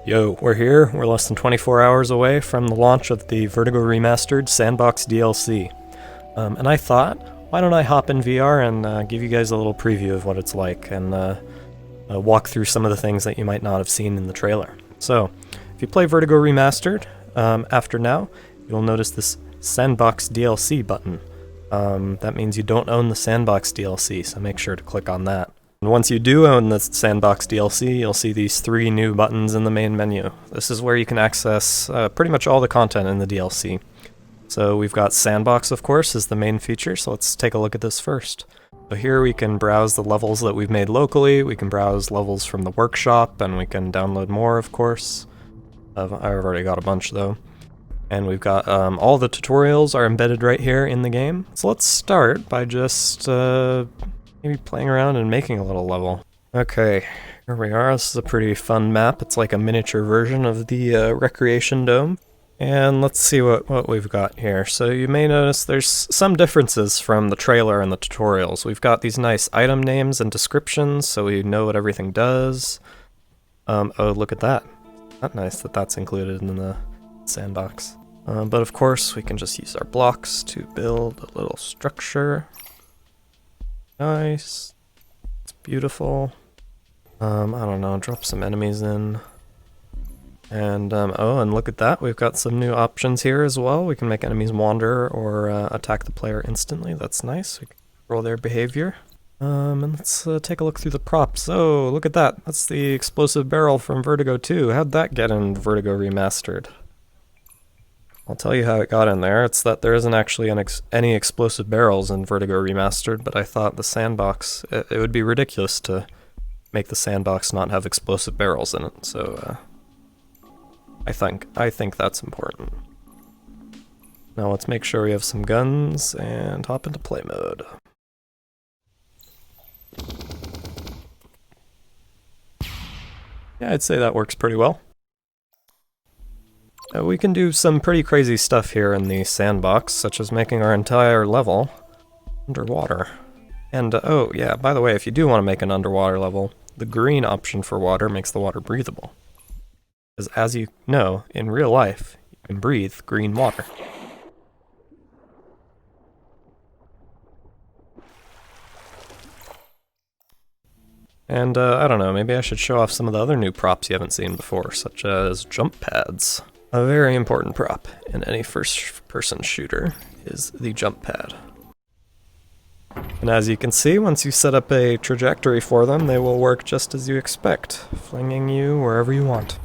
Yo, we're here. We're less than 24 hours away from the launch of the Vertigo Remastered Sandbox DLC. And I thought, why don't I hop in VR and give you guys a little preview of what it's like and walk through some of the things that you might not have seen in the trailer. So, if you play Vertigo Remastered, after now, you'll notice this Sandbox DLC button. That means you don't own the Sandbox DLC, so make sure to click on that. And once you do own the Sandbox DLC, you'll see these three new buttons in the main menu. This is where you can access pretty much all the content in the DLC. So we've got Sandbox, of course, as the main feature, so let's take a look at this first. So here we can browse the levels that we've made locally, we can browse levels from the workshop, and we can download more, of course. I've already got a bunch, though. And we've got all the tutorials are embedded right here in the game. So let's start by just maybe playing around and making a little level. Okay, here we are. This is a pretty fun map. It's like a miniature version of the Recreation Dome. And let's see what we've got here. So you may notice there's some differences from the trailer and the tutorials. We've got these nice item names and descriptions, so we know what everything does. Oh, look at that. Not nice that that's included in the sandbox. But of course, we can just use our blocks to build a little structure. Nice. It's beautiful. I don't know, drop some enemies in. And, oh, and look at that, we've got some new options here as well. We can make enemies wander or attack the player instantly. That's nice. We can control their behavior. And let's take a look through the props. Oh, look at that. That's the explosive barrel from Vertigo 2. How'd that get in Vertigo Remastered? I'll tell you how it got in there. It's that there isn't actually any explosive barrels in Vertigo Remastered, but I thought the sandbox, it would be ridiculous to make the sandbox not have explosive barrels in it, so I think that's important. Now let's make sure we have some guns and hop into play mode. Yeah, I'd say that works pretty well. We can do some pretty crazy stuff here in the sandbox, such as making our entire level underwater. And, oh yeah, by the way, if you do want to make an underwater level, the green option for water makes the water breathable. Because as you know, in real life, you can breathe green water. And, I don't know, maybe I should show off some of the other new props you haven't seen before, such as jump pads. A very important prop in any first-person shooter is the jump pad. And as you can see, once you set up a trajectory for them, they will work just as you expect, flinging you wherever you want.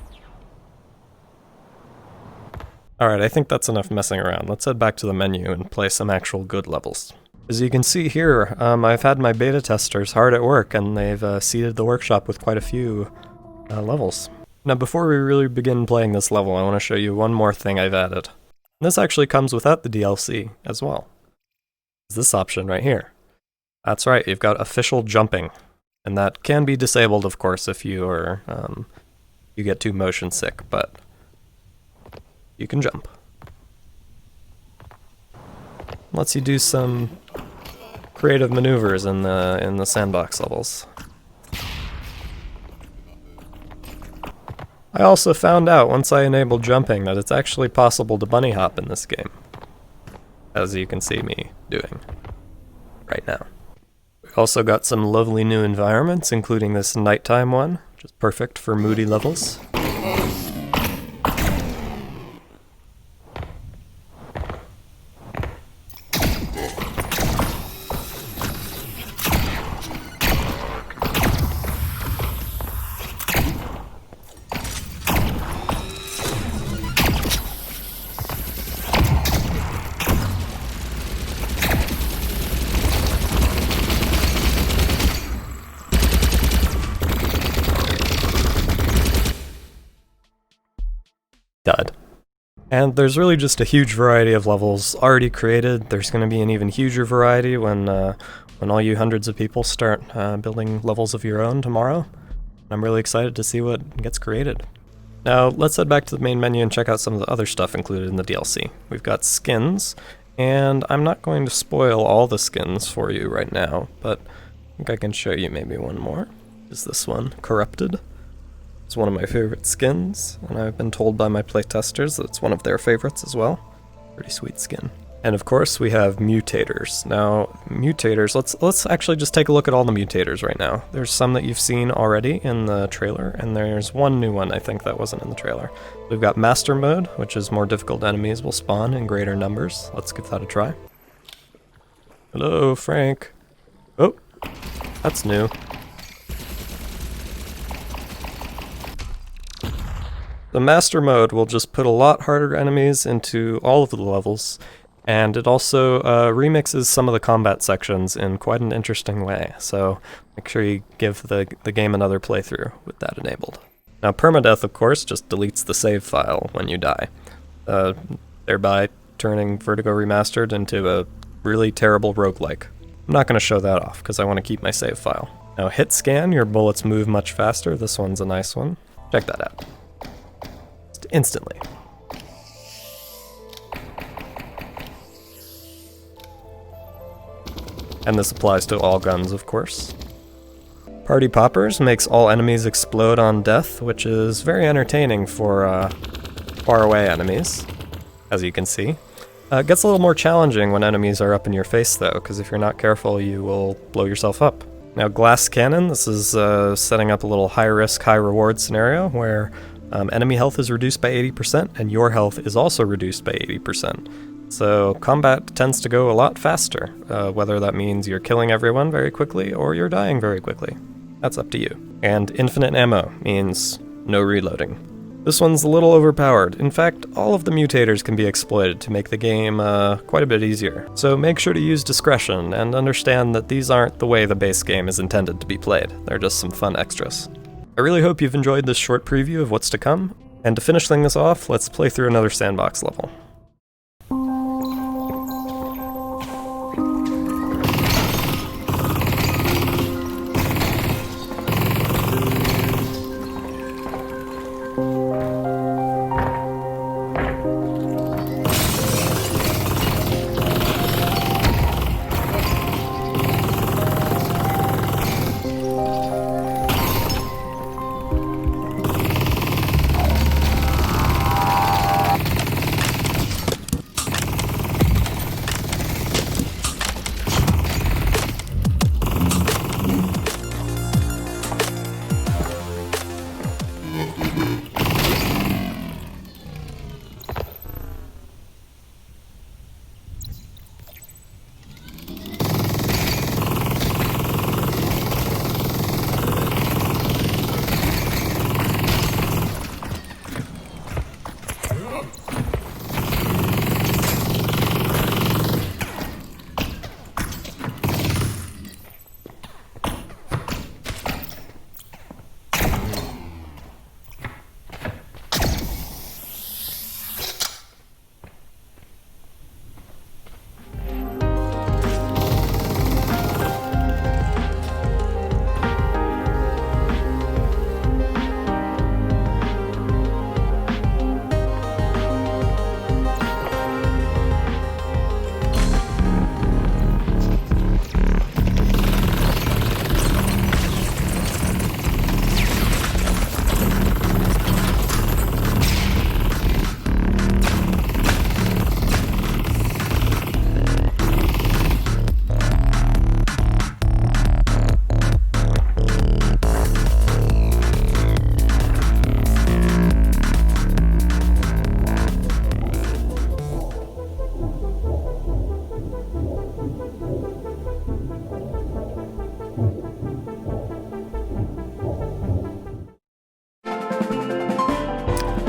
Alright, I think that's enough messing around. Let's head back to the menu and play some actual good levels. As you can see here, I've had my beta testers hard at work, and they've seeded the workshop with quite a few levels. Now before we really begin playing this level, I want to show you one more thing I've added. And this actually comes without the DLC as well. It's this option right here. That's right, you've got official jumping. And that can be disabled, of course, if you are you get too motion sick, but you can jump. Lets you do some creative maneuvers in the sandbox levels. I also found out once I enabled jumping that it's actually possible to bunny hop in this game, as you can see me doing right now. We also got some lovely new environments, including this nighttime one, which is perfect for moody levels. Dud. And there's really just a huge variety of levels already created. There's going to be an even huger variety when all you hundreds of people start building levels of your own tomorrow. I'm really excited to see what gets created. Now let's head back to the main menu and check out some of the other stuff included in the DLC. We've got skins, and I'm not going to spoil all the skins for you right now, but I think I can show you maybe one more. Is this one, Corrupted? It's one of my favorite skins, and I've been told by my playtesters that it's one of their favorites as well. Pretty sweet skin. And of course we have mutators. Now, mutators, let's actually just take a look at all the mutators right now. There's some that you've seen already in the trailer, and there's one new one I think that wasn't in the trailer. We've got Master Mode, which is more difficult enemies will spawn in greater numbers. Let's give that a try. Hello, Frank. Oh, that's new. The Master Mode will just put a lot harder enemies into all of the levels, and it also remixes some of the combat sections in quite an interesting way, so make sure you give the game another playthrough with that enabled. Now permadeath, of course, just deletes the save file when you die, thereby turning Vertigo Remastered into a really terrible roguelike. I'm not going to show that off, because I want to keep my save file. Now hit scan, your bullets move much faster. This one's a nice one. Check that out. Just instantly. And this applies to all guns, of course. Party Poppers makes all enemies explode on death, which is very entertaining for far away enemies, as you can see. It gets a little more challenging when enemies are up in your face though, because if you're not careful you will blow yourself up. Now Glass Cannon, this is setting up a little high risk, high reward scenario where enemy health is reduced by 80% and your health is also reduced by 80%. So combat tends to go a lot faster, whether that means you're killing everyone very quickly or you're dying very quickly. That's up to you. And infinite ammo means no reloading. This one's a little overpowered. In fact, all of the mutators can be exploited to make the game quite a bit easier. So make sure to use discretion and understand that these aren't the way the base game is intended to be played. They're just some fun extras. I really hope you've enjoyed this short preview of what's to come, and to finish things off, let's play through another Sandbox level.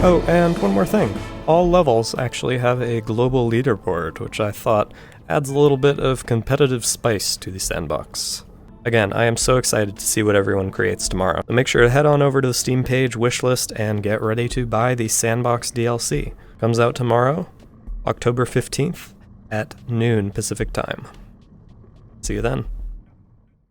Oh, and one more thing. All levels actually have a global leaderboard, which I thought adds a little bit of competitive spice to the sandbox. Again, I am so excited to see what everyone creates tomorrow. So make sure to head on over to the Steam page wishlist and get ready to buy the Sandbox DLC. Comes out tomorrow, October 15th at noon Pacific time. See you then.